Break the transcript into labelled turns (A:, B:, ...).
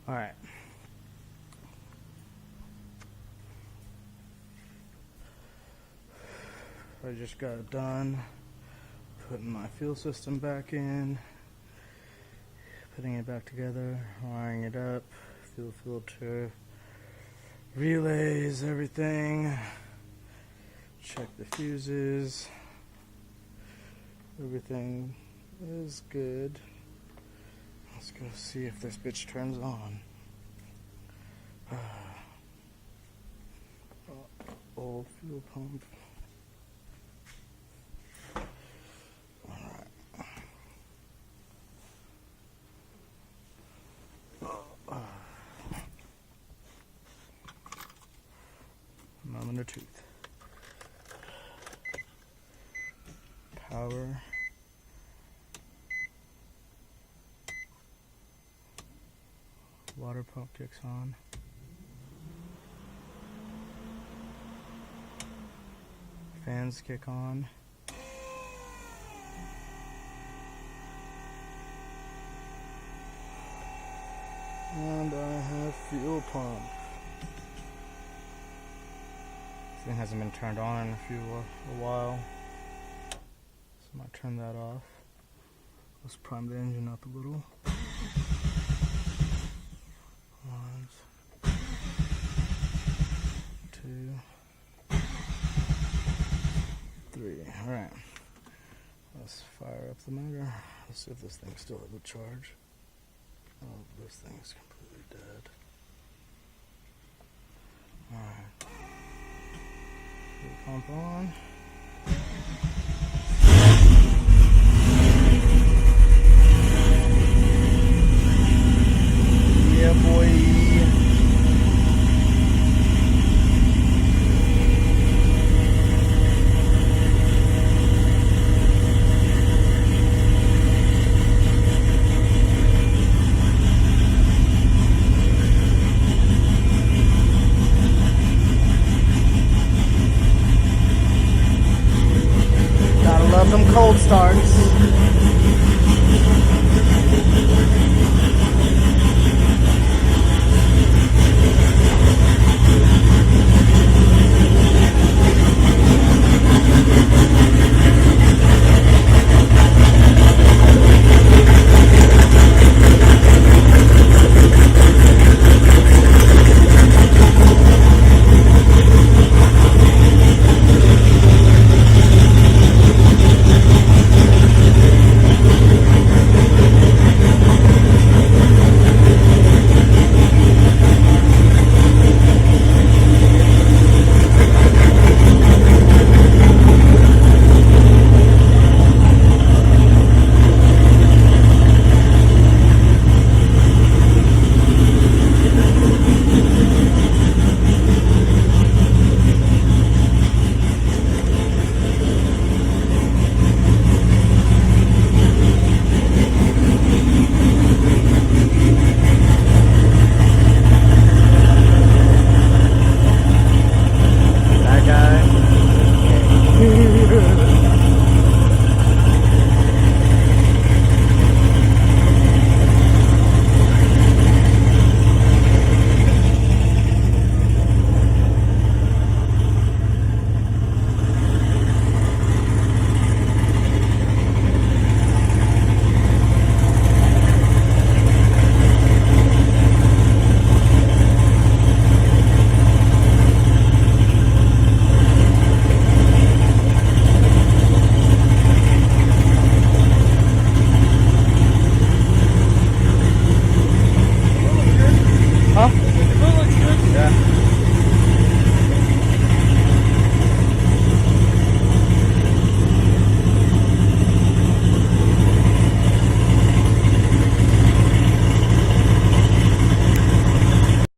A: All right. I just got it done. Putting my fuel system back in. Putting it back together. Wiring it up. Fuel filter. Relays, everything. Check the fuses. Everything is good. Let's go see if this bitch turns on. Old fuel pump. Alright. Moment of truth. Power. Water pump kicks on. Fans kick on. And I have fuel pump. This thing hasn't been turned on in a while. So I might turn that off. Let's prime the engine up a little. 1, 2, 3. Alright. Let's fire up the motor. Let's see if this thing still has a charge. Oh, this thing's completely dead. Alright. Fuel pump on.